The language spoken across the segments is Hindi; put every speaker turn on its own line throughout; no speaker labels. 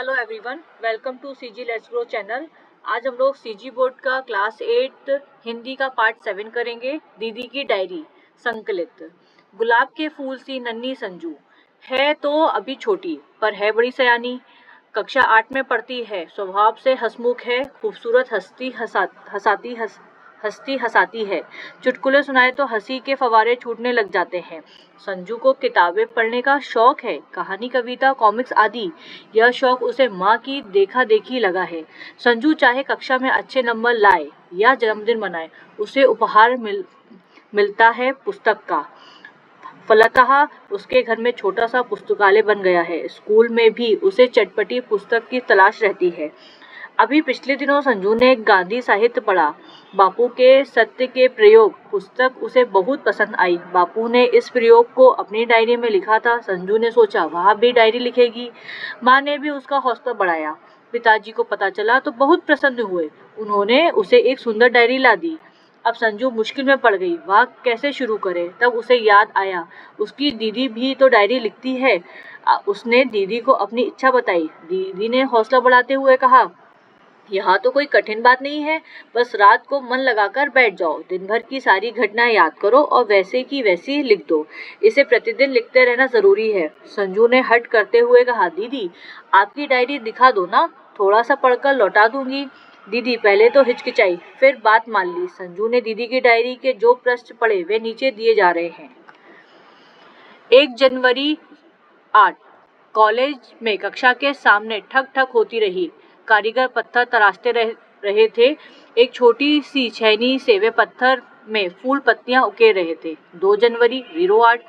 Hello everyone, welcome to CG let's grow channel. आज हम लोग सीजी बोर्ड का क्लास 8 हिंदी का पार्ट 7 करेंगे। दीदी की डायरी संकलित। गुलाब के फूल सी नन्ही संजू है तो अभी छोटी, पर है बड़ी सयानी। कक्षा 8 में पढ़ती है, स्वभाव से हंसमुख है, खूबसूरत हंसती हंसाती है। चुटकुले सुनाए तो हंसी के फवारे छूटने लग जाते हैं। संजू को किताबें पढ़ने का शौक है, कहानी, कविता, कॉमिक्स आदि। यह शौक उसे माँ की देखा देखी लगा है। संजू चाहे कक्षा में अच्छे नंबर लाए या जन्मदिन मनाए, उसे उपहार मिलता है पुस्तक का। फलतः उसके घर में छोटा सा पुस्तकालय बन गया है। स्कूल में भी उसे चटपटी पुस्तक की तलाश रहती है। अभी पिछले दिनों संजू ने गांधी साहित्य पढ़ा। बापू के सत्य के प्रयोग पुस्तक उसे बहुत पसंद आई। बापू ने इस प्रयोग को अपनी डायरी में लिखा था। संजू ने सोचा वह भी डायरी लिखेगी। माँ ने भी उसका हौसला बढ़ाया। पिताजी को पता चला तो बहुत प्रसन्न हुए। उन्होंने उसे एक सुंदर डायरी ला दी। अब संजू मुश्किल में पड़ गई, वह कैसे शुरू करे। तब उसे याद आया उसकी दीदी भी तो डायरी लिखती है। उसने दीदी को अपनी इच्छा बताई। दीदी ने हौसला बढ़ाते हुए कहा, यहाँ तो कोई कठिन बात नहीं है, बस रात को मन लगाकर बैठ जाओ, दिन भर की सारी घटनाएं याद करो और वैसे की वैसी लिख दो। इसे प्रतिदिन लिखते रहना जरूरी है। संजू ने हट करते हुए कहा, दीदी आपकी डायरी दिखा दो ना, थोड़ा सा पढ़कर लौटा दूंगी। दीदी पहले तो हिचकिचाई, फिर बात मान ली। संजू ने दीदी की डायरी के जो पृष्ठ पढ़े वे नीचे दिए जा रहे हैं। 1 जनवरी 8। कॉलेज में कक्षा के सामने ठक ठक होती रही। कारीगर पत्थर तराशते रहे थे। एक छोटी सी छैनी से वे पत्थर में फूल पत्तियां उकेर रहे थे। 2 जनवरी 08।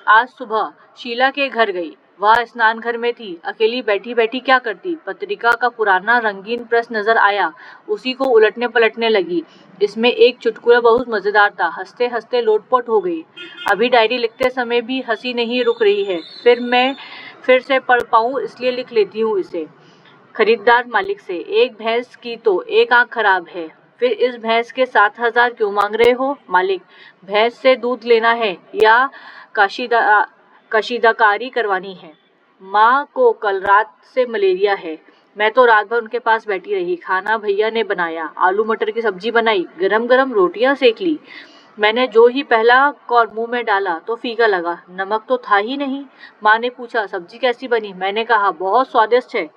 आज सुबह शीला के घर गई। वह स्नान घर में थी। अकेली बैठी बैठी क्या करती। पत्रिका का पुराना रंगीन पृष्ठ नजर आया। उसी को उलटने पलटने लगी। इसमें एक चुटकुला बहुत मजेदार था। हंसते हंसते लोटपोट हो गई। अभी डायरी लिखते समय भी हंसी नहीं रुक रही है। फिर से पढ़ पाऊं इसलिए लिख लेती हूँ इसे। खरीदार मालिक से, एक भैंस की तो एक आंख खराब है, फिर इस भैंस के 7,000 क्यों मांग रहे हो। मालिक, भैंस से दूध लेना है या कशीदाकारी करवानी है। माँ को कल रात से मलेरिया है, मैं तो रात भर उनके पास बैठी रही। खाना भैया ने बनाया, आलू मटर की सब्जी बनाई, गरम गरम रोटियां सेक ली। मैंने जो ही पहला कौर मुंह में डाला तो फीका लगा, नमक तो था ही नहीं। माँ ने पूछा, सब्जी कैसी बनी। मैंने कहा, बहुत स्वादिष्ट है।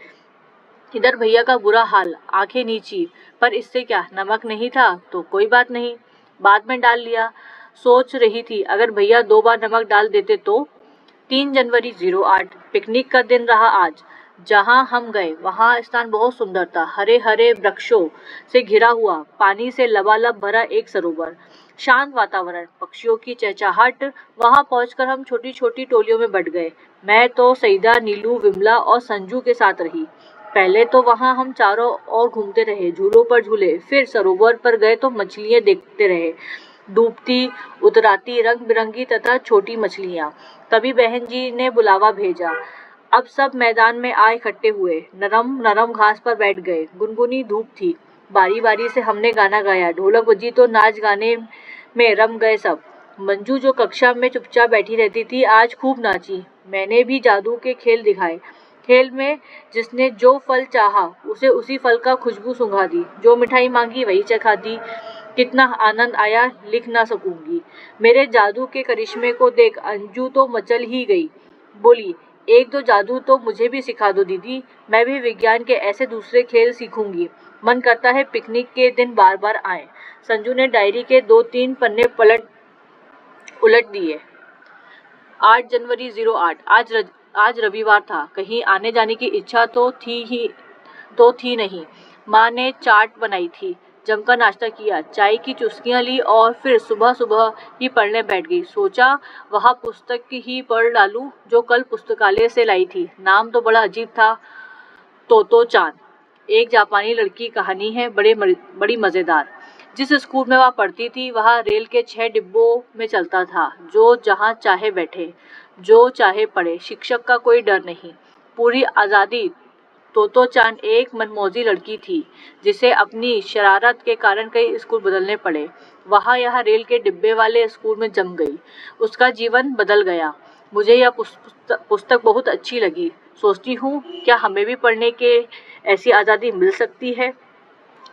इधर भैया का बुरा हाल, आंखें नीची, पर इससे क्या, नमक नहीं था तो कोई बात नहीं, बाद में डाल लिया। सोच रही थी अगर भैया 2 बार नमक डाल देते तो। 3 जनवरी 08। पिकनिक का दिन रहा आज। जहां हम गए वहां स्थान बहुत सुंदर था। हरे हरे वृक्षों से घिरा हुआ, पानी से लबालब भरा एक सरोवर, शांत वातावरण, पक्षियों की चहचहाहट। वहां पहुंचकर हम छोटी छोटी टोलियों में बट गए। मैं तो सईदा, नीलू, विमला और संजू के साथ रही। पहले तो वहां हम चारों ओर घूमते रहे, झूलों पर झूले, फिर सरोवर पर गए तो मछलियां देखते रहे, डूबती उतराती रंग बिरंगी तथा छोटी मछलियां। तभी बहन जी ने बुलावा भेजा। अब सब मैदान में आ इकट्ठे हुए, नरम नरम घास पर बैठ गए। गुनगुनी धूप थी। बारी बारी से हमने गाना गाया, ढोलक बजी तो नाच गाने में रम गए सब। मंजू जो कक्षा में चुपचाप बैठी रहती थी, आज खूब नाची। मैंने भी जादू के खेल दिखाए। खेल में जिसने जो फल चाहा उसे उसी फल का खुशबू सूंघा दी, जो मिठाई मांगी वही चखा दी। कितना आनंद आया लिख ना सकूंगी। मेरे जादू के करिश्मे को देख अंजू तो मचल ही गई। बोली, 1-2 जादू तो मुझे भी सिखा दो दीदी, मैं भी विज्ञान के ऐसे दूसरे खेल सीखूंगी। मन करता है पिकनिक के दिन बार बार आए। संजू ने डायरी के 2-3 पन्ने उलट दिए। 8 जनवरी 08। आज रविवार था। कहीं आने जाने की इच्छा तो थी नहीं। माँ ने चाट बनाई थी। जमकर नाश्ता किया, चाय की चुस्कियां ली और फिर सुबह सुबह ही पढ़ने बैठ गई। सोचा वह पुस्तक ही पढ़ डालूं जो कल पुस्तकालय से लाई थी। नाम तो बड़ा अजीब था, तोतो चान। एक जापानी लड़की कहानी है, बड़ी मजेदार। जिस स्कूल में वह पढ़ती थी वह रेल के 6 डिब्बों में चलता था। जो जहाँ चाहे बैठे, जो चाहे पढ़े, शिक्षक का कोई डर नहीं, पूरी आज़ादी। तोतो चान एक मनमौजी लड़की थी जिसे अपनी शरारत के कारण कई स्कूल बदलने पड़े। वह यहाँ रेल के डिब्बे वाले स्कूल में जम गई। उसका जीवन बदल गया। मुझे यह पुस्तक बहुत अच्छी लगी। सोचती हूँ क्या हमें भी पढ़ने के ऐसी आज़ादी मिल सकती है।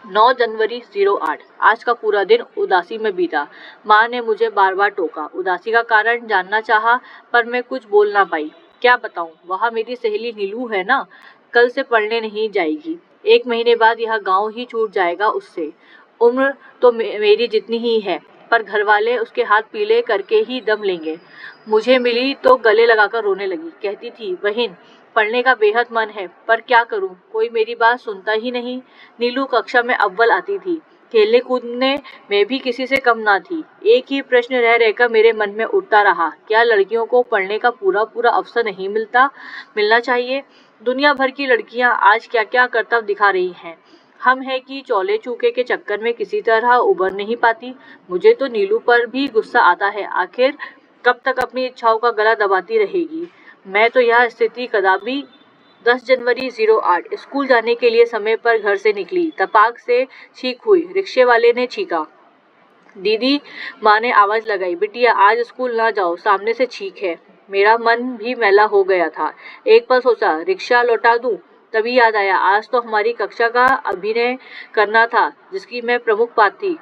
9 जनवरी 08। आज का पूरा दिन उदासी में बीता। माँ ने मुझे बार बार टोका, उदासी का कारण जानना चाहा, पर मैं कुछ बोल ना पाई। क्या बताऊं, वहाँ मेरी सहेली नीलू है ना, कल से पढ़ने नहीं जाएगी। 1 महीने बाद यह गांव ही छूट जाएगा उससे। उम्र तो मेरी जितनी ही है, पर घर वाले उसके हाथ पीले करके ही दम लेंगे। मुझे मिली तो गले लगाकर रोने लगी, कहती थी बहन पढ़ने का बेहद मन है, पर क्या करूं, कोई मेरी बात सुनता ही नहीं। नीलू कक्षा में अव्वल आती थी, खेलने कूदने में भी किसी से कम ना थी। एक ही प्रश्न रह रहकर मेरे मन में उठता रहा, क्या लड़कियों को पढ़ने का पूरा अवसर नहीं मिलना चाहिए। दुनिया भर की लड़कियां आज क्या क्या करतब दिखा रही हैं, हम है कि चौले चूके के चक्कर में किसी तरह उबर नहीं पाती। मुझे तो नीलू पर भी गुस्सा आता है, आखिर कब तक अपनी इच्छाओं का गला दबाती रहेगी। मैं तो यह स्थिति कदापि 10 जनवरी 08। स्कूल जाने के लिए समय पर घर से निकली, तपाक से छींक हुई। रिक्शे वाले ने छींका, दीदी। माँ ने आवाज लगाई, बिटिया आज स्कूल ना जाओ, सामने से छींक है। मेरा मन भी मैला हो गया था। एक पल सोचा रिक्शा लौटा दूं, तभी याद आया आज तो हमारी कक्षा का अभिनय करना था जिसकी मैं प्रमुख पात्र थी।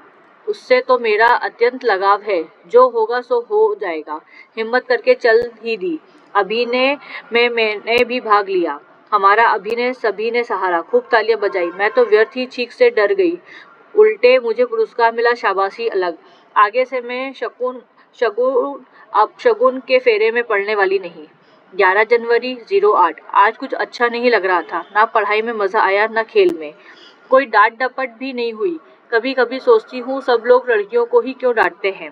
उससे तो मेरा अत्यंत लगाव है, जो होगा सो हो जाएगा। हिम्मत करके चल ही दी। अभिनय में मैंने भी भाग लिया। हमारा अभिनय सभी ने सहारा, खूब तालियां बजाई। मैं तो व्यर्थ ही चीख से डर गई, उल्टे मुझे पुरस्कार मिला, शाबाशी अलग। आगे से मैं शगुन अपशगुन के फेरे में पड़ने वाली नहीं। 11 जनवरी 08। आज कुछ अच्छा नहीं लग रहा था, ना पढ़ाई में मजा आया ना खेल में। कोई डांट डपट भी नहीं हुई। कभी कभी सोचती हूँ सब लोग लड़कियों को ही क्यों डांटते हैं।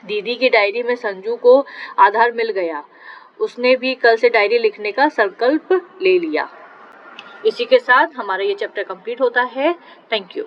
दीदी की डायरी में संजू को आधार मिल गया, उसने भी कल से डायरी लिखने का संकल्प ले लिया। इसी के साथ हमारा ये चैप्टर कंप्लीट होता है। Thank you.